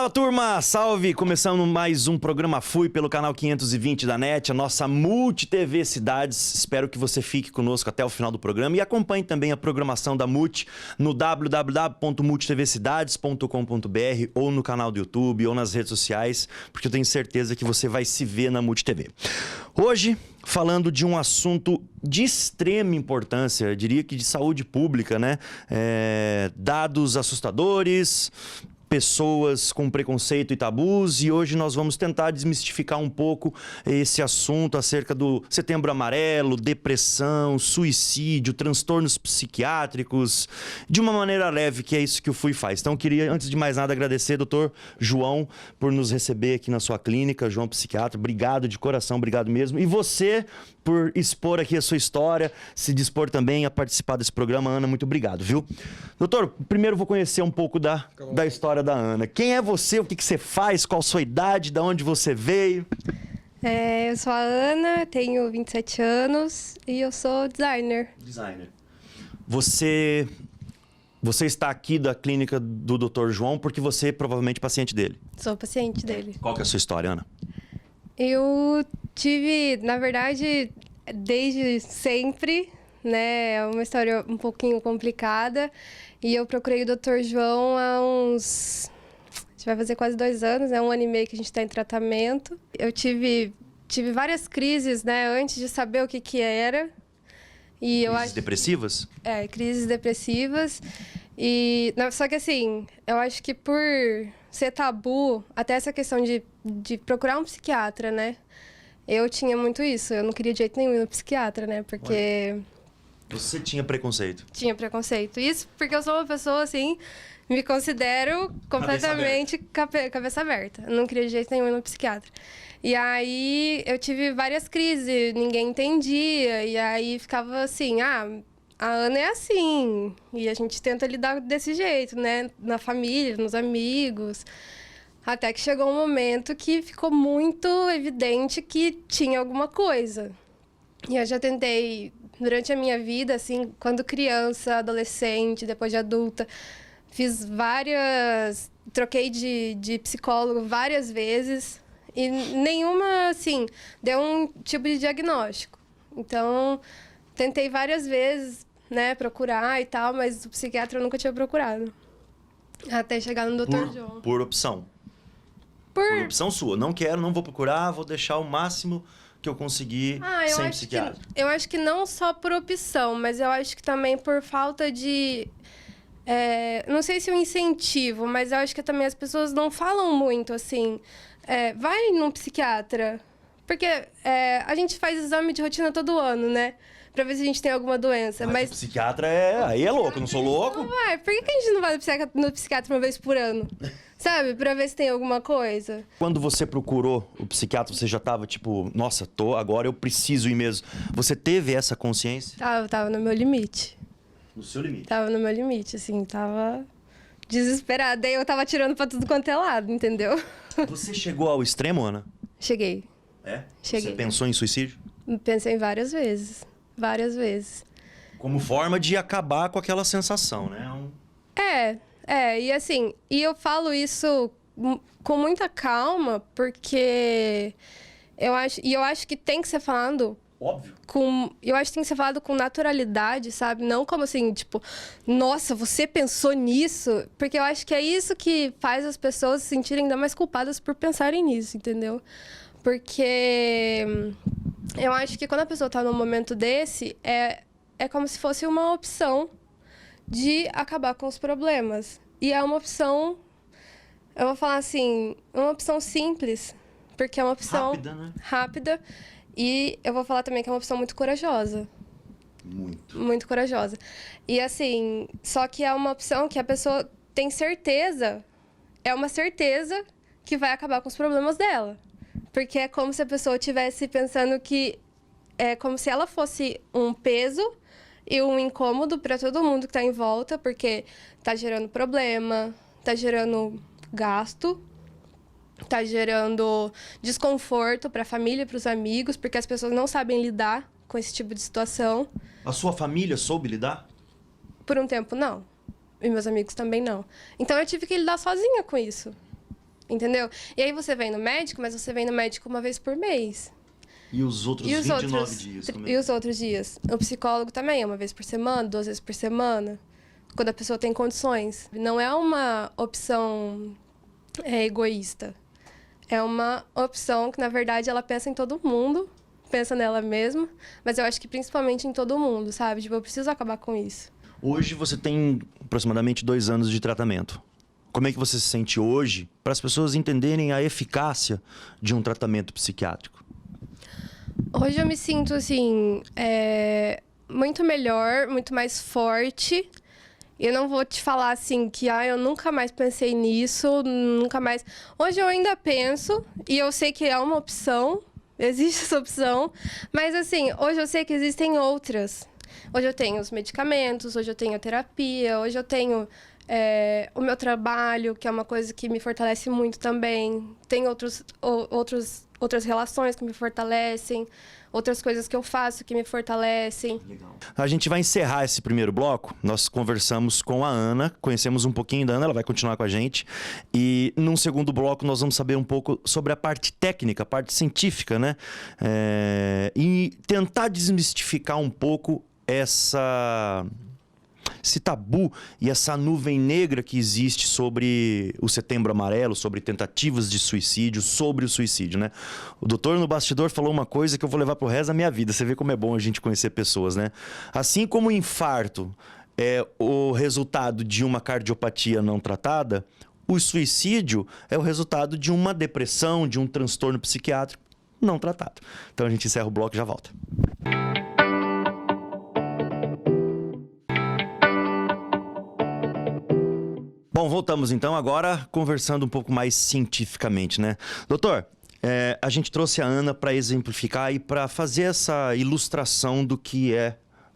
Fala, turma! Salve! Começando mais um programa Fui pelo canal 520 da NET, a nossa Multi TV Cidades. Espero que você fique conosco até o final do programa e acompanhe também a programação da Multi no www.multitvcidades.com.br ou no canal do YouTube ou nas redes sociais, porque eu tenho certeza que você vai se ver na Multi TV. Hoje, falando de um assunto de extrema importância, eu diria que de saúde pública, né? Dados assustadores, pessoas com preconceito e tabus, e hoje nós vamos tentar desmistificar um pouco esse assunto acerca do Setembro Amarelo, depressão, suicídio, transtornos psiquiátricos, de uma maneira leve, que é isso que o Fui faz. Então eu queria, antes de mais nada, agradecer, doutor João, por nos receber aqui na sua clínica, João Psiquiatra. Obrigado de coração, obrigado mesmo. E você, por expor aqui a sua história, se dispor também a participar desse programa. Ana, muito obrigado, viu? Doutor, primeiro vou conhecer um pouco da história da Ana. Quem é você? O que você faz? Qual a sua idade? De onde você veio? Eu sou a Ana, tenho 27 anos e eu sou designer. Designer. Você está aqui da clínica do Dr. João porque você é provavelmente paciente dele. Sou paciente dele. Qual que é a sua história, Ana? Eu tive, na verdade, desde sempre, né? É uma história um pouquinho complicada. E eu procurei o Dr. João há uns... A gente vai fazer quase 2 anos, né? 1 ano e meio que a gente está em tratamento. Eu tive várias crises, né? Antes de saber o que era. E crises depressivas? Crises depressivas. Só que assim, eu acho que por ser tabu, até essa questão de procurar um psiquiatra, né? Eu tinha muito isso. Eu não queria de jeito nenhum ir no psiquiatra, né? Porque... Você tinha preconceito? Tinha preconceito. Isso porque eu sou uma pessoa, assim, me considero completamente cabeça aberta. Eu não queria de jeito nenhum ir no psiquiatra. E aí eu tive várias crises, ninguém entendia. E aí ficava assim, a Ana é assim. E a gente tenta lidar desse jeito, né? Na família, nos amigos. Até que chegou um momento que ficou muito evidente que tinha alguma coisa. E eu já tentei, durante a minha vida, assim, quando criança, adolescente, depois de adulta, troquei de psicólogo várias vezes e nenhuma, assim, deu um tipo de diagnóstico. Então, tentei várias vezes, né, procurar e tal, mas o psiquiatra eu nunca tinha procurado. Até chegar no Dr. João. Por opção? Por opção sua. Não quero, não vou procurar, vou deixar o máximo que eu conseguir sem psiquiatra. Eu acho que não só por opção, mas eu acho que também por falta de... não sei se um incentivo, mas eu acho que também as pessoas não falam muito, assim... vai num psiquiatra. Porque a gente faz exame de rotina todo ano, né? Pra ver se a gente tem alguma doença. Mas o psiquiatra aí é louco, eu não sou louco? Não vai. Por que a gente não vai no psiquiatra uma vez por ano? Sabe? Pra ver se tem alguma coisa. Quando você procurou o psiquiatra, você já tava tipo, nossa, agora eu preciso ir mesmo. Você teve essa consciência? Tava no meu limite. No seu limite? Tava no meu limite, assim, tava desesperada. Daí eu tava tirando pra tudo quanto é lado, entendeu? Você chegou ao extremo, Ana? Cheguei. Cheguei. Você pensou em suicídio? Pensei várias vezes. Várias vezes. Como forma de acabar com aquela sensação, né? E assim, eu falo isso com muita calma, porque eu acho que tem que ser falado... Óbvio. Eu acho que tem que ser falado com naturalidade, sabe? Não como assim, tipo, nossa, você pensou nisso? Porque eu acho que é isso que faz as pessoas se sentirem ainda mais culpadas por pensarem nisso, entendeu? Porque eu acho que quando a pessoa tá num momento desse, é como se fosse uma opção de acabar com os problemas. E é uma opção, eu vou falar assim, uma opção simples, porque é uma opção rápida, né? Rápida. E eu vou falar também que é uma opção muito corajosa. Muito. Muito corajosa. E assim, só que é uma opção que a pessoa tem certeza, é uma certeza que vai acabar com os problemas dela. Porque é como se a pessoa estivesse pensando que é como se ela fosse um peso e um incômodo para todo mundo que está em volta, porque tá gerando problema, tá gerando gasto, tá gerando desconforto para a família, para os amigos, porque as pessoas não sabem lidar com esse tipo de situação. A sua família soube lidar? Por um tempo, não. E meus amigos também não. Então, eu tive que lidar sozinha com isso. entendeu? E aí você vem no médico, mas você vem no médico uma vez por mês. E os outros 29 dias? E os outros dias? O psicólogo também é uma vez por semana, 2 vezes por semana, quando a pessoa tem condições. Não é uma opção egoísta. É uma opção que, na verdade, ela pensa em todo mundo, pensa nela mesma, mas eu acho que principalmente em todo mundo, sabe? Tipo, eu preciso acabar com isso. Hoje você tem aproximadamente 2 anos de tratamento. Como é que você se sente hoje para as pessoas entenderem a eficácia de um tratamento psiquiátrico? Hoje eu me sinto, assim, muito melhor, muito mais forte. Eu não vou te falar, assim, que eu nunca mais pensei nisso, nunca mais... Hoje eu ainda penso, e eu sei que é uma opção, existe essa opção, mas, assim, hoje eu sei que existem outras. Hoje eu tenho os medicamentos, hoje eu tenho a terapia, hoje eu tenho o meu trabalho, que é uma coisa que me fortalece muito também. Tem outras relações que me fortalecem, outras coisas que eu faço que me fortalecem. Legal. A gente vai encerrar esse primeiro bloco. Nós conversamos com a Ana, conhecemos um pouquinho da Ana, ela vai continuar com a gente. E num segundo bloco nós vamos saber um pouco sobre a parte técnica, a parte científica, né? E tentar desmistificar um pouco esse tabu e essa nuvem negra que existe sobre o Setembro Amarelo, sobre tentativas de suicídio, sobre o suicídio, né? O doutor no bastidor falou uma coisa que eu vou levar pro resto da minha vida. Você vê como é bom a gente conhecer pessoas, né? Assim como o infarto é o resultado de uma cardiopatia não tratada, o suicídio é o resultado de uma depressão, de um transtorno psiquiátrico não tratado. Então a gente encerra o bloco e já volta. Bom, voltamos então agora conversando um pouco mais cientificamente, né? Doutor, a gente trouxe a Ana para exemplificar e para fazer essa ilustração do que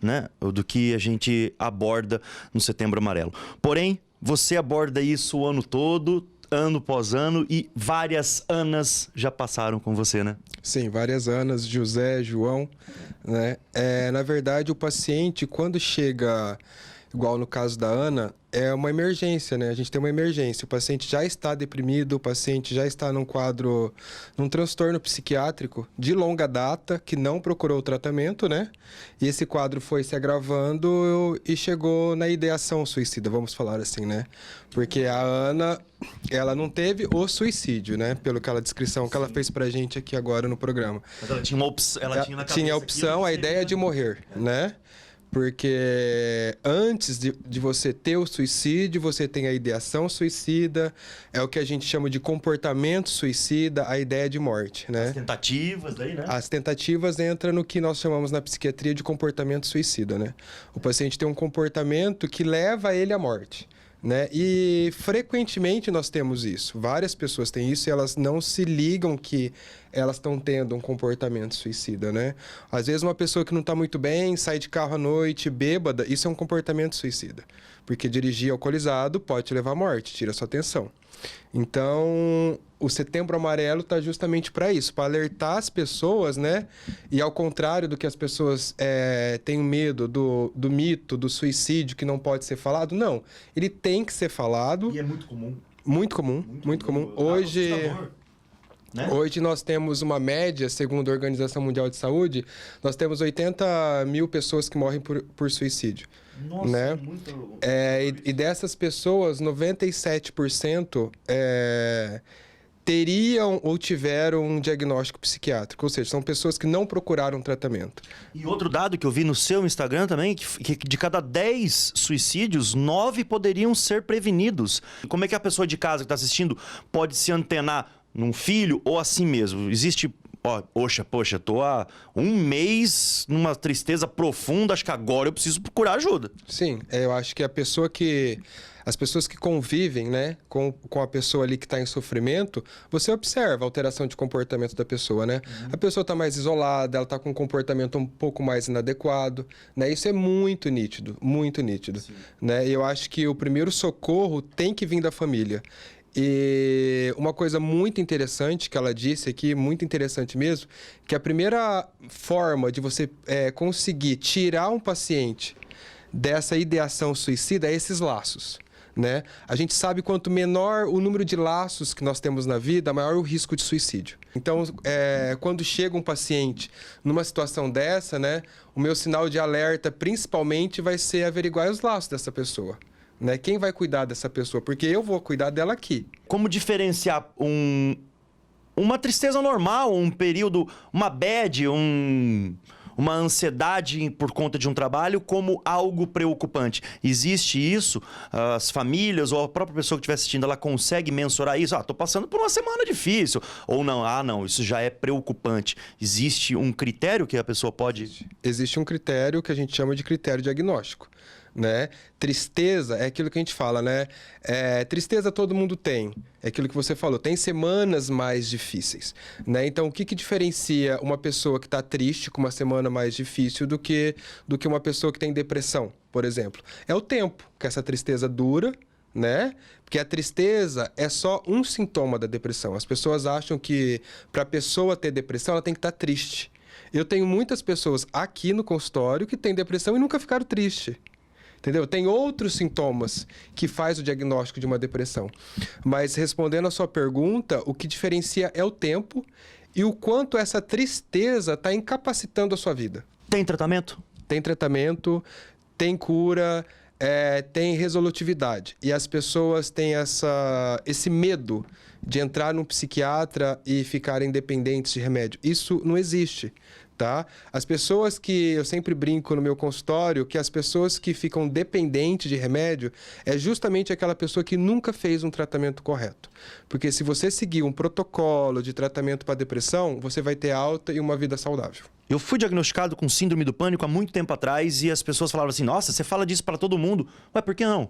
né? Do que a gente aborda no Setembro Amarelo. Porém, você aborda isso o ano todo, ano após ano, e várias Anas já passaram com você, né? Sim, várias Anas, José, João, né? Na verdade, o paciente, quando chega, igual no caso da Ana, é uma emergência, né? A gente tem uma emergência. O paciente já está deprimido, o paciente já está num transtorno psiquiátrico de longa data, que não procurou o tratamento, né? E esse quadro foi se agravando e chegou na ideação suicida, vamos falar assim, né? Porque a Ana, ela não teve o suicídio, né? Pelo que descrição que ela fez pra gente aqui agora no programa. Mas ela tinha uma opção, ela tinha a opção, a ideia de morrer, né? Porque antes de você ter o suicídio, você tem a ideação suicida, é o que a gente chama de comportamento suicida, a ideia de morte, né? As tentativas daí, né? As tentativas entram no que nós chamamos na psiquiatria de comportamento suicida, né? O paciente tem um comportamento que leva ele à morte, né? E frequentemente nós temos isso. Várias pessoas têm isso e elas não se ligam que elas estão tendo um comportamento suicida, né? Às vezes uma pessoa que não está muito bem, sai de carro à noite, bêbada, isso é um comportamento suicida. Porque dirigir alcoolizado pode te levar à morte, tira a sua atenção. Então, o Setembro Amarelo está justamente para isso, para alertar as pessoas, né? E ao contrário do que as pessoas têm medo do mito, do suicídio que não pode ser falado, não. Ele tem que ser falado. E é muito comum. Muito comum, muito comum. Hoje... Né? Hoje nós temos uma média, segundo a Organização Mundial de Saúde, nós temos 80 mil pessoas que morrem por suicídio. Nossa, né? Muito... E dessas pessoas, 97% teriam ou tiveram um diagnóstico psiquiátrico, ou seja, são pessoas que não procuraram tratamento. E outro dado que eu vi no seu Instagram também, que de cada 10 suicídios, 9 poderiam ser prevenidos. Como é que a pessoa de casa que está assistindo pode se antenar num filho ou assim mesmo? Existe... Poxa, tô há um mês numa tristeza profunda, acho que agora eu preciso procurar ajuda. Sim, eu acho que as pessoas que convivem, né, com a pessoa ali que está em sofrimento, você observa a alteração de comportamento da pessoa, né? A pessoa está mais isolada, ela está com um comportamento um pouco mais inadequado, né? Isso é muito nítido, né? E eu acho que o primeiro socorro tem que vir da família. E uma coisa muito interessante que ela disse aqui, muito interessante mesmo, que a primeira forma de você conseguir tirar um paciente dessa ideação suicida é esses laços, né? A gente sabe quanto menor o número de laços que nós temos na vida, maior o risco de suicídio. Então, quando chega um paciente numa situação dessa, né, o meu sinal de alerta principalmente vai ser averiguar os laços dessa pessoa. Né? Quem vai cuidar dessa pessoa? Porque eu vou cuidar dela aqui. Como diferenciar uma tristeza normal, um período, uma bad, uma ansiedade por conta de um trabalho como algo preocupante? Existe isso? As famílias ou a própria pessoa que estiver assistindo, ela consegue mensurar isso? Tô passando por uma semana difícil. Ou não, não, isso já é preocupante. Existe um critério que a pessoa pode... Existe um critério que a gente chama de critério diagnóstico. Né? Tristeza é aquilo que a gente fala, né? Tristeza todo mundo tem. É aquilo que você falou. Tem semanas mais difíceis, né? Então, o que diferencia uma pessoa que está triste com uma semana mais difícil do que uma pessoa que tem depressão, por exemplo? É o tempo que essa tristeza dura, né? Porque a tristeza é só um sintoma da depressão. As pessoas acham que para a pessoa ter depressão, ela tem que estar triste. Eu tenho muitas pessoas aqui no consultório que têm depressão e nunca ficaram tristes. Entendeu? Tem outros sintomas que faz o diagnóstico de uma depressão. Mas respondendo a sua pergunta, o que diferencia é o tempo e o quanto essa tristeza está incapacitando a sua vida. Tem tratamento? Tem tratamento, tem cura, tem resolutividade. E as pessoas têm esse medo de entrar num psiquiatra e ficarem dependentes de remédio. Isso não existe. Tá? As pessoas que eu sempre brinco no meu consultório, que as pessoas que ficam dependentes de remédio é justamente aquela pessoa que nunca fez um tratamento correto. Porque se você seguir um protocolo de tratamento para depressão, você vai ter alta e uma vida saudável. Eu fui diagnosticado com síndrome do pânico há muito tempo atrás e as pessoas falavam assim, nossa, você fala disso para todo mundo. Ué, por que não?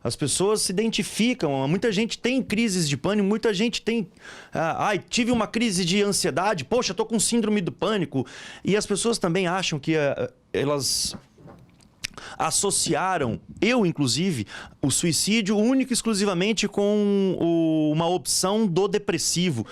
As pessoas se identificam, muita gente tem crises de pânico, muita gente tem... tive uma crise de ansiedade, poxa, tô com síndrome do pânico. E as pessoas também acham que elas associaram, eu inclusive, o suicídio único e exclusivamente com uma opção do depressivo.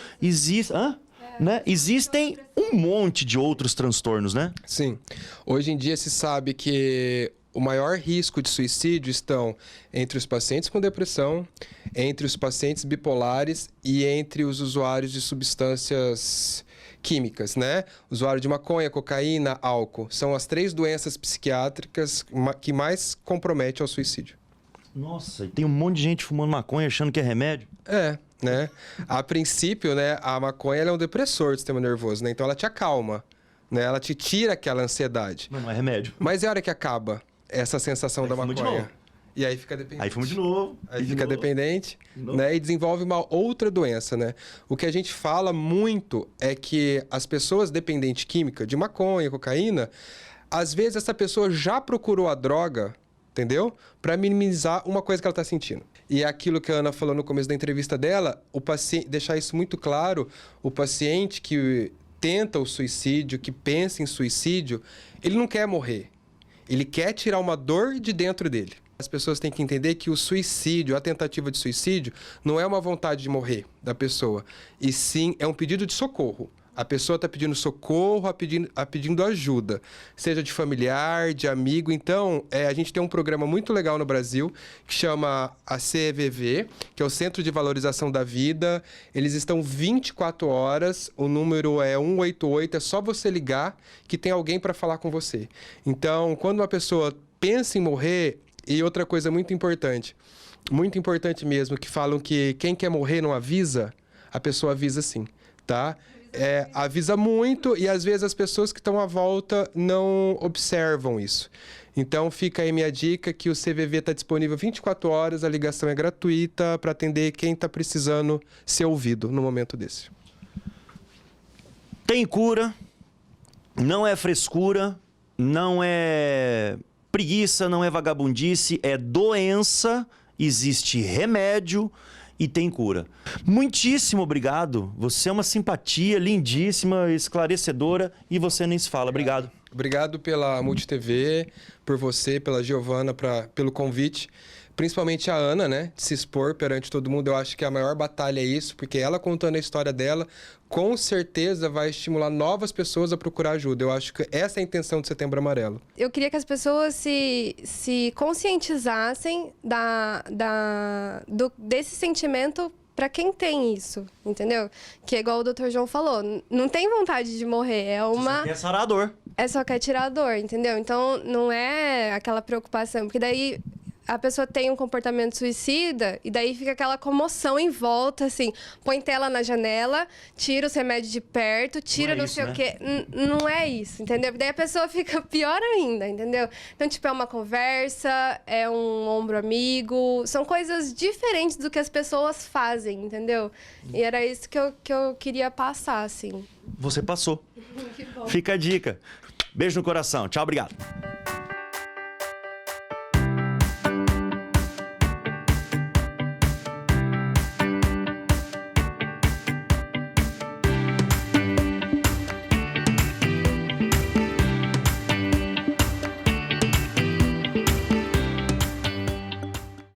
Né? Existem um monte de outros transtornos, né? Sim. Hoje em dia se sabe que o maior risco de suicídio estão entre os pacientes com depressão, entre os pacientes bipolares e entre os usuários de substâncias químicas, né? Usuário de maconha, cocaína, álcool. São as 3 doenças psiquiátricas que mais comprometem ao suicídio. Nossa, e tem um monte de gente fumando maconha achando que é remédio? Né? A princípio, né, a maconha ela é um depressor do sistema nervoso, né? Então ela te acalma, né? Ela te tira aquela ansiedade. Mas não é remédio. Mas é a hora que acaba essa sensação da maconha. De novo. E aí fica dependente. Aí fuma de novo. Aí fica dependente, né? E desenvolve uma outra doença, né? O que a gente fala muito é que as pessoas dependentes química, de maconha, cocaína, às vezes essa pessoa já procurou a droga, entendeu? Para minimizar uma coisa que ela está sentindo. E é aquilo que a Ana falou no começo da entrevista dela, o paciente, deixar isso muito claro, o paciente que tenta o suicídio, que pensa em suicídio, ele não quer morrer. Ele quer tirar uma dor de dentro dele. As pessoas têm que entender que o suicídio, a tentativa de suicídio, não é uma vontade de morrer da pessoa, e sim é um pedido de socorro. A pessoa está pedindo socorro, pedindo ajuda, seja de familiar, de amigo. Então, a gente tem um programa muito legal no Brasil que chama a CVV, que é o Centro de Valorização da Vida. Eles estão 24 horas, o número é 188, é só você ligar que tem alguém para falar com você. Então, quando uma pessoa pensa em morrer, e outra coisa muito importante mesmo, que falam que quem quer morrer não avisa, a pessoa avisa sim, tá? Avisa muito e às vezes as pessoas que estão à volta não observam isso. Então fica aí minha dica que o CVV está disponível 24 horas, a ligação é gratuita para atender quem está precisando ser ouvido no momento desse. Tem cura, não é frescura, não é preguiça, não é vagabundice, é doença, existe remédio e tem cura. Muitíssimo obrigado. Você é uma simpatia lindíssima, esclarecedora e você nem se fala. Obrigado. Obrigado pela MultiTV, por você, pela Giovana, pelo convite principalmente a Ana, né? De se expor perante todo mundo. Eu acho que a maior batalha é isso, porque ela contando a história dela, com certeza vai estimular novas pessoas a procurar ajuda. Eu acho que essa é a intenção do Setembro Amarelo. Eu queria que as pessoas se conscientizassem desse sentimento para quem tem isso, entendeu? Que é igual o Dr. João falou, não tem vontade de morrer, É sarador. só quer tirar a dor, entendeu? Então, não é aquela preocupação, porque daí a pessoa tem um comportamento suicida e daí fica aquela comoção em volta, assim, põe tela na janela, tira os remédios de perto, tira não sei o quê. Não é isso, entendeu? Daí a pessoa fica pior ainda, entendeu? Então, tipo, é uma conversa, é um ombro amigo, são coisas diferentes do que as pessoas fazem, entendeu? E era isso que eu queria passar, assim. Você passou. Que bom. Fica a dica. Beijo no coração. Tchau, obrigado.